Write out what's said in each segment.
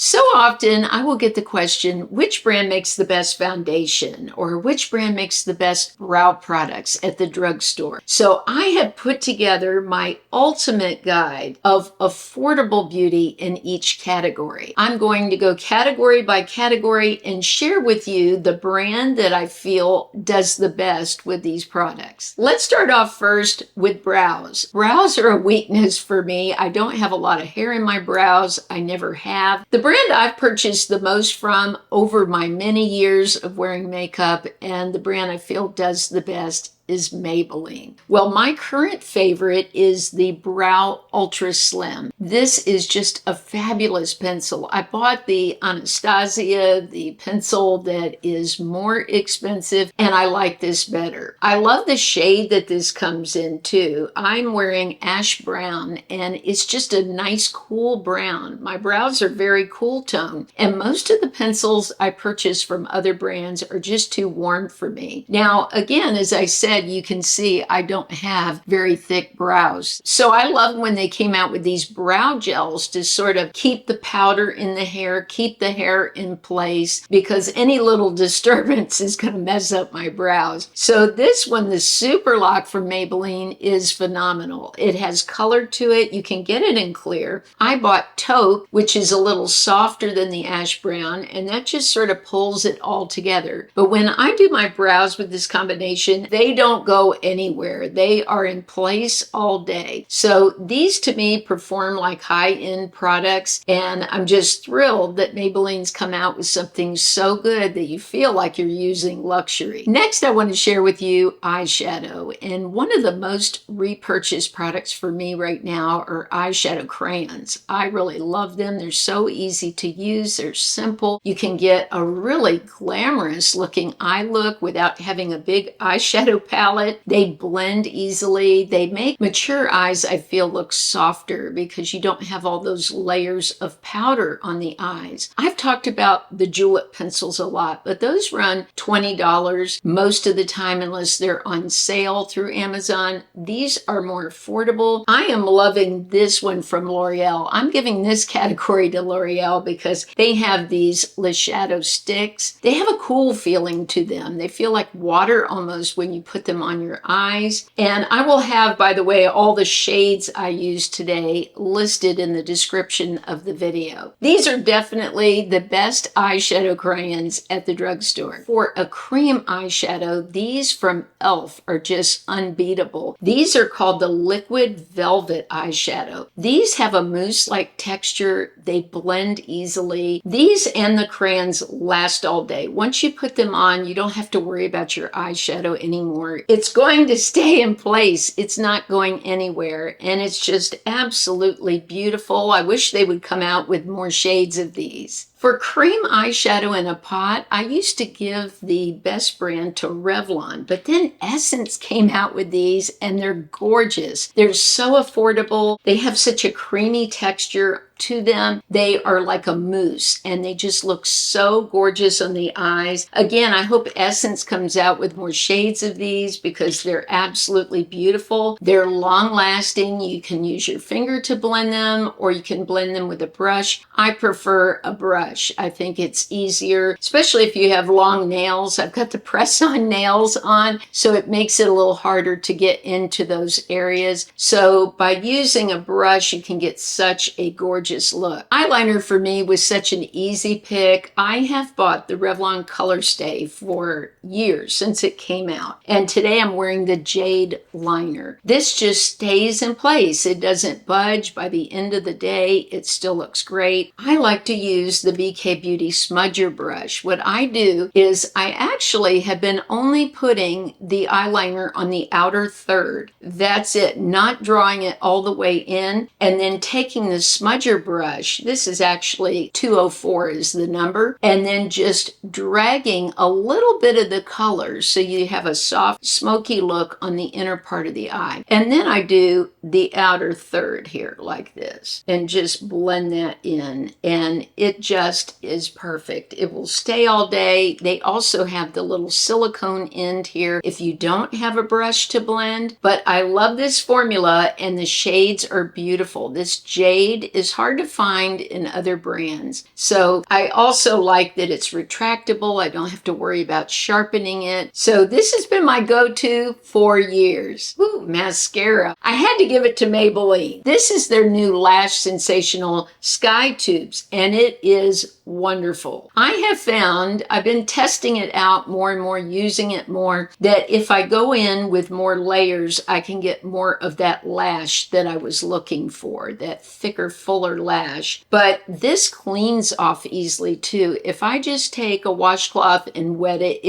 So often I will get the question, which brand makes the best foundation or which brand makes the best brow products at the drugstore? So I have put together my ultimate guide of affordable beauty in each category. I'm going to go category by category and share with you the brand that I feel does the best with these products. Let's start off first with brows. Brows are a weakness for me. I don't have a lot of hair in my brows. I never have. The brand I've purchased the most from over my many years of wearing makeup and the brand I feel does the best is Maybelline. Well, my current favorite is the Brow Ultra Slim. This is just a fabulous pencil. I bought the Anastasia, the pencil that is more expensive, and I like this better. I love the shade that this comes in too. I'm wearing ash brown and it's just a nice cool brown. My brows are very cool tone, and most of the pencils I purchase from other brands are just too warm for me. Now, again, as I said, you can see I don't have very thick brows. So I love when they came out with these brow gels to sort of keep the powder in the hair, keep the hair in place, because any little disturbance is going to mess up my brows. So this one, the Super Lock from Maybelline, is phenomenal. It has color to it. You can get it in clear. I bought Taupe, which is a little softer than the ash brown, and that just sort of pulls it all together. But when I do my brows with this combination, they don't go anywhere. They are in place all day. So these to me perform like high-end products, and I'm just thrilled that Maybelline's come out with something so good that you feel like you're using luxury. Next, I want to share with you eyeshadow, and one of the most repurchased products for me right now are eyeshadow crayons. I really love them. They're so easy to use. They're simple. You can get a really glamorous looking eye look without having a big eyeshadow palette. They blend easily. They make mature eyes, I feel, look softer because you don't have all those layers of powder on the eyes. I've talked about the julep pencils a lot, but those run $20 most of the time unless they're on sale through Amazon. These are more affordable. I am loving this one from L'Oreal. I'm giving this category to L'Oreal because they have these Le Shadow sticks. They have a cool feeling to them. They feel like water almost when you put them on your eyes. And I will have, by the way, all the shades I used today listed in the description of the video. These are definitely the best eyeshadow crayons at the drugstore. For a cream eyeshadow, these from e.l.f. are just unbeatable. These are called the Liquid Velvet eyeshadow. These have a mousse-like texture. They blend easily. These and the crayons last all day. Once you put them on, you don't have to worry about your eyeshadow anymore. It's going to stay in place. It's not going anywhere, and it's just absolutely beautiful. I wish they would come out with more shades of these. For cream eyeshadow in a pot, I used to give the best brand to Revlon, but then Essence came out with these and they're gorgeous. They're so affordable. They have such a creamy texture to them. They are like a mousse and they just look so gorgeous on the eyes. Again, I hope Essence comes out with more shades of these because they're absolutely beautiful. They're long lasting. You can use your finger to blend them or you can blend them with a brush. I prefer a brush. I think it's easier, especially if you have long nails. I've got the press-on nails on, so it makes it a little harder to get into those areas. So by using a brush, you can get such a gorgeous look. Eyeliner for me was such an easy pick. I have bought the Revlon Color Stay for years since it came out, and today I'm wearing the Jade Liner. This just stays in place. It doesn't budge. By the end of the day, it still looks great. I like to use the BK Beauty Smudger brush. What I do is I actually have been only putting the eyeliner on the outer third. That's it, not drawing it all the way in, and then taking the smudger brush, this is actually 204 is the number, and then just dragging a little bit of the color so you have a soft, smoky look on the inner part of the eye. And then I do the outer third here like this and just blend that in, and it It just is perfect. It will stay all day. They also have the little silicone end here if you don't have a brush to blend. But I love this formula, and the shades are beautiful. This jade is hard to find in other brands. So I also like that it's retractable. I don't have to worry about sharpening it. So this has been my go-to for years. Ooh, mascara. I had to give it to Maybelline. This is their new Lash Sensational Sky Tubes, and it is wonderful. I have found, I've been testing it out more and more, using it more, that if I go in with more layers, I can get more of that lash that I was looking for, that thicker, fuller lash. But this cleans off easily too. If I just take a washcloth and wet it,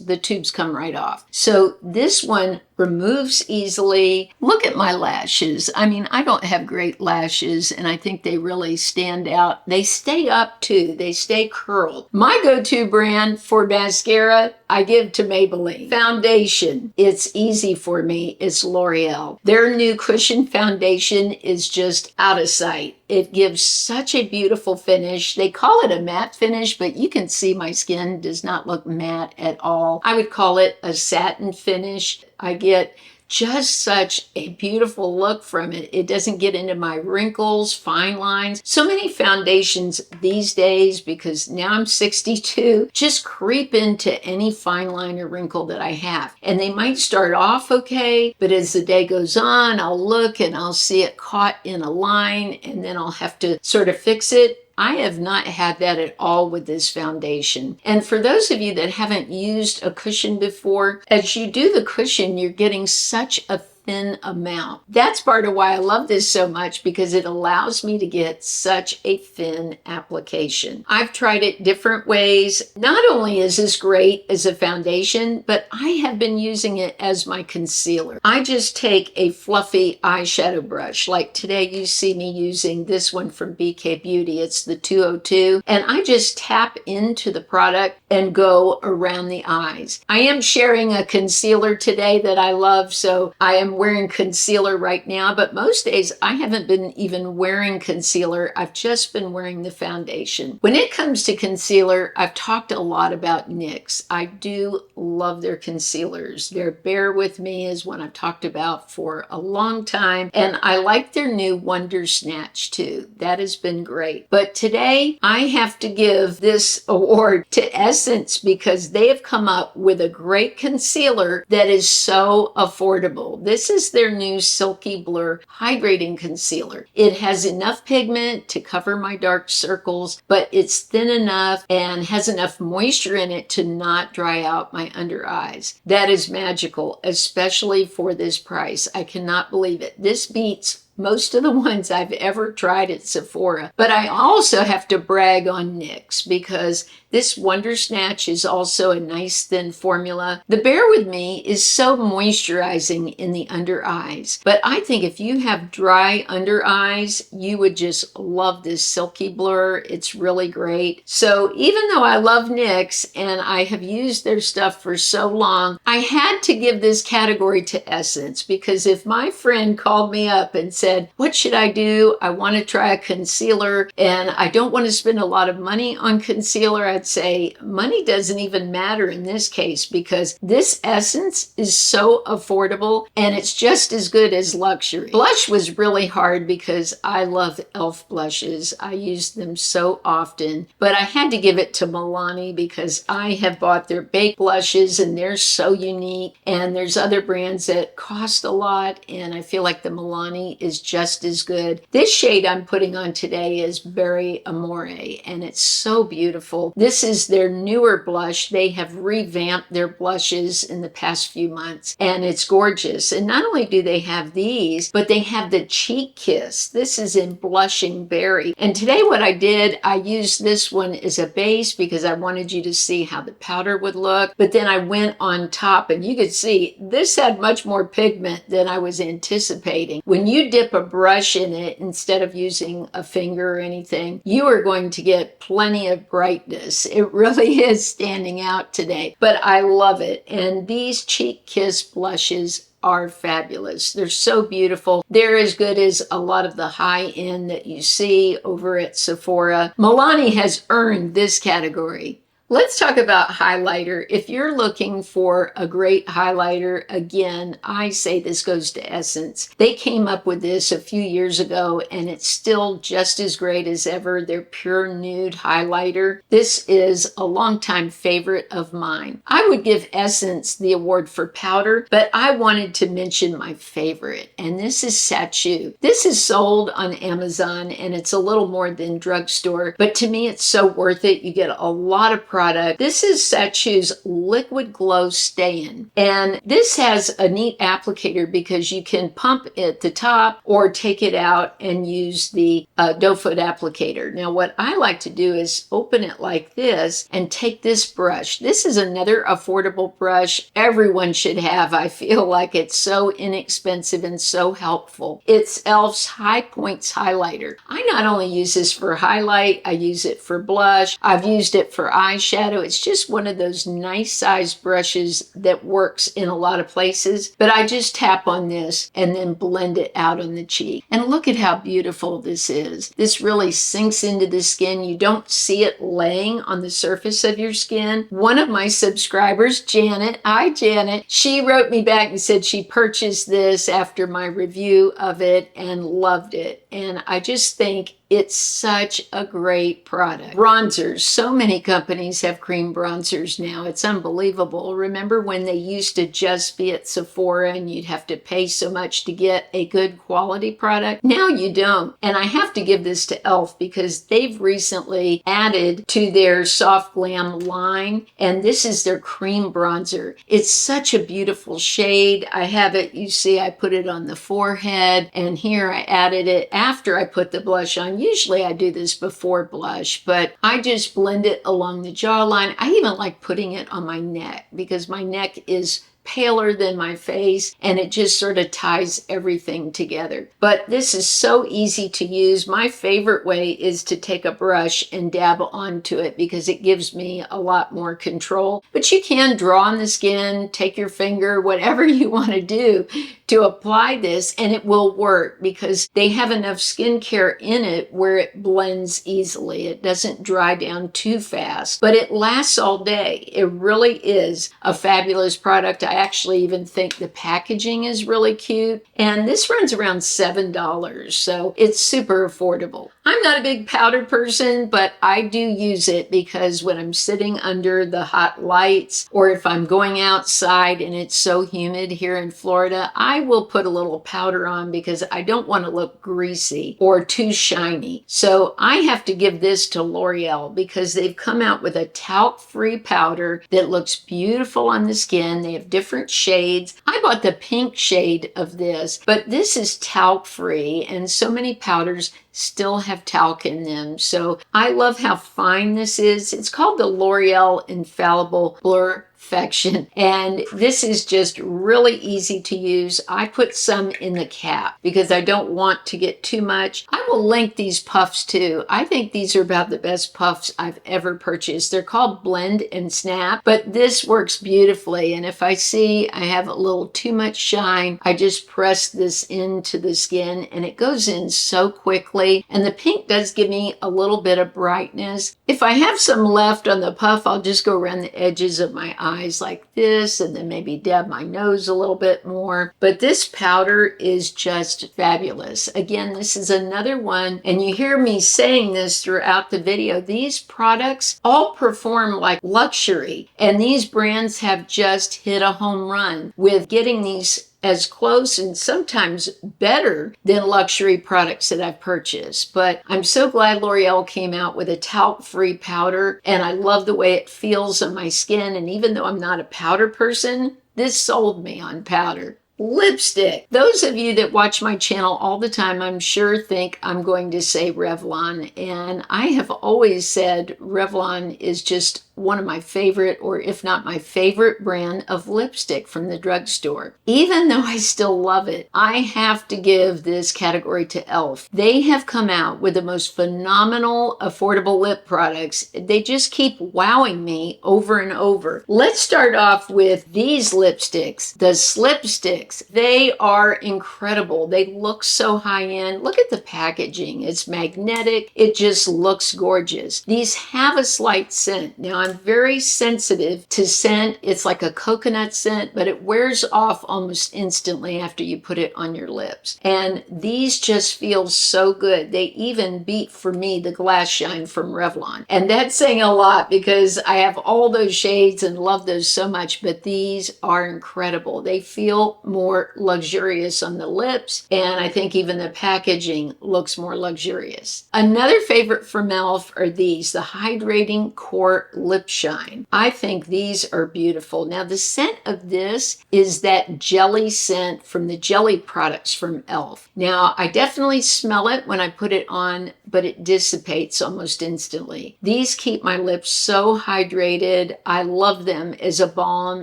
the tubes come right off. So this one removes easily. Look at my lashes. I mean, I don't have great lashes, and I think they really stand out. They stay up too. They stay curled. My go-to brand for mascara, I give to Maybelline. Foundation, it's easy for me. It's L'Oreal. Their new cushion foundation is just out of sight. It gives such a beautiful finish. They call it a matte finish, but you can see my skin does not look matte at all. I would call it a satin finish. I get just such a beautiful look from it. It doesn't get into my wrinkles, fine lines. So many foundations these days, because now I'm 62, just creep into any fine line or wrinkle that I have. And they might start off okay, but as the day goes on, I'll look and I'll see it caught in a line, and then I'll have to sort of fix it. I have not had that at all with this foundation. And for those of you that haven't used a cushion before, as you do the cushion, you're getting such a thin amount. That's part of why I love this so much, because it allows me to get such a thin application. I've tried it different ways. Not only is this great as a foundation, but I have been using it as my concealer. I just take a fluffy eyeshadow brush. Like today you see me using this one from BK Beauty. It's the 202. And I just tap into the product and go around the eyes. I am sharing a concealer today that I love, so I am wearing concealer right now, but most days I haven't been even wearing concealer. I've just been wearing the foundation. When it comes to concealer, I've talked a lot about NYX. I do love their concealers. Their Bare With Me is one I've talked about for a long time, and I like their new Wonder Snatch too. That has been great. But today I have to give this award to Essence, because they have come up with a great concealer that is so affordable. This is their new Silky Blur Hydrating Concealer. It has enough pigment to cover my dark circles, but it's thin enough and has enough moisture in it to not dry out my under eyes. That is magical, especially for this price. I cannot believe it. This beats most of the ones I've ever tried at Sephora. But I also have to brag on NYX, because this Wonder Snatch is also a nice thin formula. The Bare With Me is so moisturizing in the under eyes. But I think if you have dry under eyes, you would just love this Silky Blur. It's really great. So even though I love NYX and I have used their stuff for so long, I had to give this category to Essence, because if my friend called me up and said, "What should I do? I want to try a concealer and I don't want to spend a lot of money on concealer," I'd say money doesn't even matter in this case, because this Essence is so affordable and it's just as good as luxury. Blush was really hard because I love e.l.f. blushes. I use them so often, but I had to give it to Milani because I have bought their baked blushes and they're so unique, and there's other brands that cost a lot, and I feel like the Milani is just as good. This shade I'm putting on today is Berry Amore, and it's so beautiful. This is their newer blush. They have revamped their blushes in the past few months, and it's gorgeous. And not only do they have these, but they have the Cheek Kiss. This is in Blushing Berry. And today what I did, I used this one as a base because I wanted you to see how the powder would look. But then I went on top, and you could see this had much more pigment than I was anticipating. When you dip a brush in it instead of using a finger or anything, you are going to get plenty of brightness. It really is standing out today, but I love it. And these Cheek Kiss blushes are fabulous. They're so beautiful. They're as good as a lot of the high end that you see over at Sephora. Milani has earned this category. Let's talk about highlighter. If you're looking for a great highlighter, again, I say this goes to Essence. They came up with this a few years ago, and it's still just as great as ever. Their Pure Nude highlighter. This is a longtime favorite of mine. I would give Essence the award for powder, but I wanted to mention my favorite, and this is Sachu. This is sold on Amazon, and it's a little more than drugstore, but to me, it's so worth it. You get a lot of product. This is Sachu's Liquid Glow Stay-In, and this has a neat applicator because you can pump at the top or take it out and use the doe foot applicator. Now what I like to do is open it like this and take this brush. This is another affordable brush everyone should have. I feel like it's so inexpensive and so helpful. It's e.l.f.'s High Points Highlighter. I not only use this for highlight, I use it for blush. I've used it for eyeshadow. It's just one of those nice sized brushes that works in a lot of places, but I just tap on this and then blend it out on the cheek. And look at how beautiful this is. This really sinks into the skin. You don't see it laying on the surface of your skin. One of my subscribers, Janet, hi Janet, she wrote me back and said she purchased this after my review of it and loved it. And I just think it's such a great product. Bronzers. So many companies have cream bronzers now. It's unbelievable. Remember when they used to just be at Sephora and you'd have to pay so much to get a good quality product? Now you don't. And I have to give this to e.l.f. because they've recently added to their Soft Glam line, and this is their cream bronzer. It's such a beautiful shade. I have it, you see, I put it on the forehead, and here I added it after I put the blush on. Usually I do this before blush, but I just blend it along the jawline. I even like putting it on my neck because my neck is paler than my face, and it just sort of ties everything together. But this is so easy to use. My favorite way is to take a brush and dab onto it because it gives me a lot more control. But you can draw on the skin, take your finger, whatever you want to do to apply this, and it will work because they have enough skincare in it where it blends easily. It doesn't dry down too fast, but it lasts all day. It really is a fabulous product. I actually even think the packaging is really cute, and this runs around $7, so it's super affordable. I'm not a big powder person, but I do use it because when I'm sitting under the hot lights or if I'm going outside and it's so humid here in Florida, I will put a little powder on because I don't want to look greasy or too shiny. So I have to give this to L'Oreal because they've come out with a talc-free powder that looks beautiful on the skin. They have different shades. I bought the pink shade of this, but this is talc-free, and so many powders still have talc in them. So I love how fine this is. It's called the L'Oreal Infallible Blur Perfection, and this is just really easy to use. I put some in the cap because I don't want to get too much. I will link these puffs too. I think these are about the best puffs I've ever purchased. They're called Blend and Snap, but this works beautifully, and if I see I have a little too much shine, I just press this into the skin and it goes in so quickly, and the pink does give me a little bit of brightness. If I have some left on the puff, I'll just go around the edges of my eyes like this and then maybe dab my nose a little bit more. But this powder is just fabulous. Again, this is another one, and you hear me saying this throughout the video, these products all perform like luxury, and these brands have just hit a home run with getting these as close and sometimes better than luxury products that I've purchased. But I'm so glad L'Oreal came out with a talc-free powder, and I love the way it feels on my skin. And even though I'm not a powder person, this sold me on powder. Lipstick. Those of you that watch my channel all the time, I'm sure think I'm going to say Revlon, and I have always said Revlon is just one of my favorite, or if not my favorite brand of lipstick from the drugstore. Even though I still love it, I have to give this category to e.l.f. They have come out with the most phenomenal affordable lip products. They just keep wowing me over and over. Let's start off with these lipsticks, the Slipsticks. They are incredible. They look so high-end. Look at the packaging. It's magnetic. It just looks gorgeous. These have a slight scent. Now, I'm very sensitive to scent. It's like a coconut scent, but it wears off almost instantly after you put it on your lips. And these just feel so good. They even beat, for me, the Glass Shine from Revlon. And that's saying a lot because I have all those shades and love those so much, but these are incredible. They feel more luxurious on the lips, and I think even the packaging looks more luxurious. Another favorite from e.l.f. are these, the Hydrating Core Lip Shine. I think these are beautiful. Now, the scent of this is that jelly scent from the jelly products from e.l.f. Now, I definitely smell it when I put it on, but it dissipates almost instantly. These keep my lips so hydrated. I love them as a balm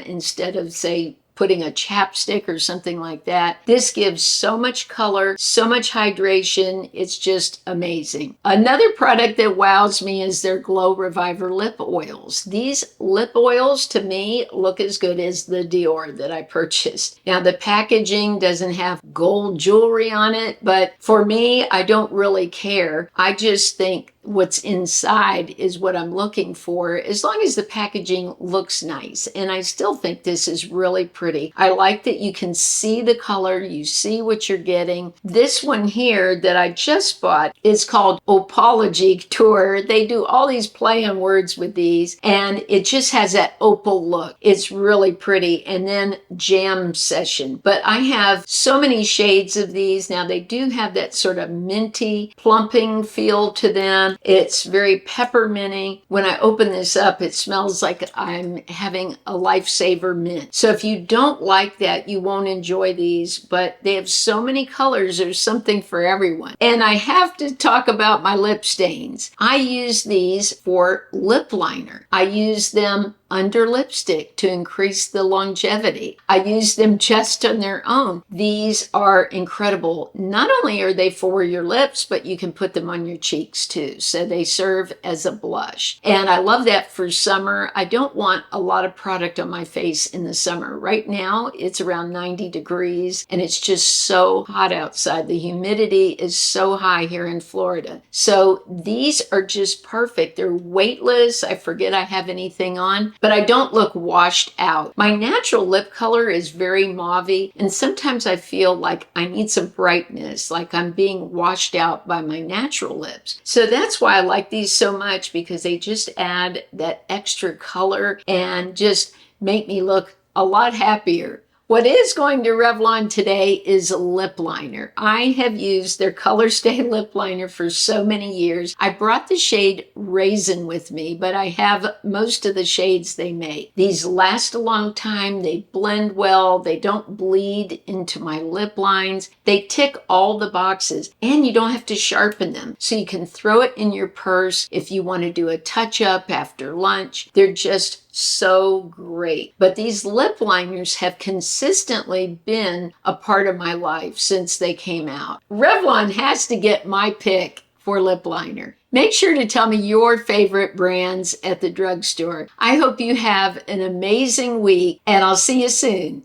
instead of, say, putting a chapstick or something like that. This gives so much color, so much hydration. It's just amazing. Another product that wows me is their Glow Reviver lip oils. These lip oils, to me, look as good as the Dior that I purchased. Now, the packaging doesn't have gold jewelry on it, but for me, I don't really care. I just think what's inside is what I'm looking for, as long as the packaging looks nice. And I still think this is really pretty. I like that you can see the color, you see what you're getting. This one here that I just bought is called Opology Tour. They do all these play on words with these, and it just has that opal look. It's really pretty. And then Jam Session. But I have so many shades of these. Now, they do have that sort of minty, plumping feel to them. It's very pepperminty. When I open this up, it smells like I'm having a lifesaver mint. So if you don't like that, you won't enjoy these, but they have so many colors. There's something for everyone. And I have to talk about my lip stains. I use these for lip liner. I use them under lipstick to increase the longevity. I use them just on their own. These are incredible. Not only are they for your lips, but you can put them on your cheeks too. So they serve as a blush. And I love that for summer. I don't want a lot of product on my face in the summer. Right now, it's around 90 degrees and it's just so hot outside. The humidity is so high here in Florida. So these are just perfect. They're weightless. I forget I have anything on, but I don't look washed out. My natural lip color is very mauve-y, and sometimes I feel like I need some brightness, like I'm being washed out by my natural lips. So that's why I like these so much, because they just add that extra color and just make me look a lot happier. What is going to Revlon today is a lip liner. I have used their Color Stay lip liner for so many years. I brought the shade Raisin with me, but I have most of the shades they make. These last a long time. They blend well. They don't bleed into my lip lines. They tick all the boxes, and you don't have to sharpen them. So you can throw it in your purse if you want to do a touch-up after lunch. They're just so great. But these lip liners have consistently been a part of my life since they came out. Revlon has to get my pick for lip liner. Make sure to tell me your favorite brands at the drugstore. I hope you have an amazing week, and I'll see you soon.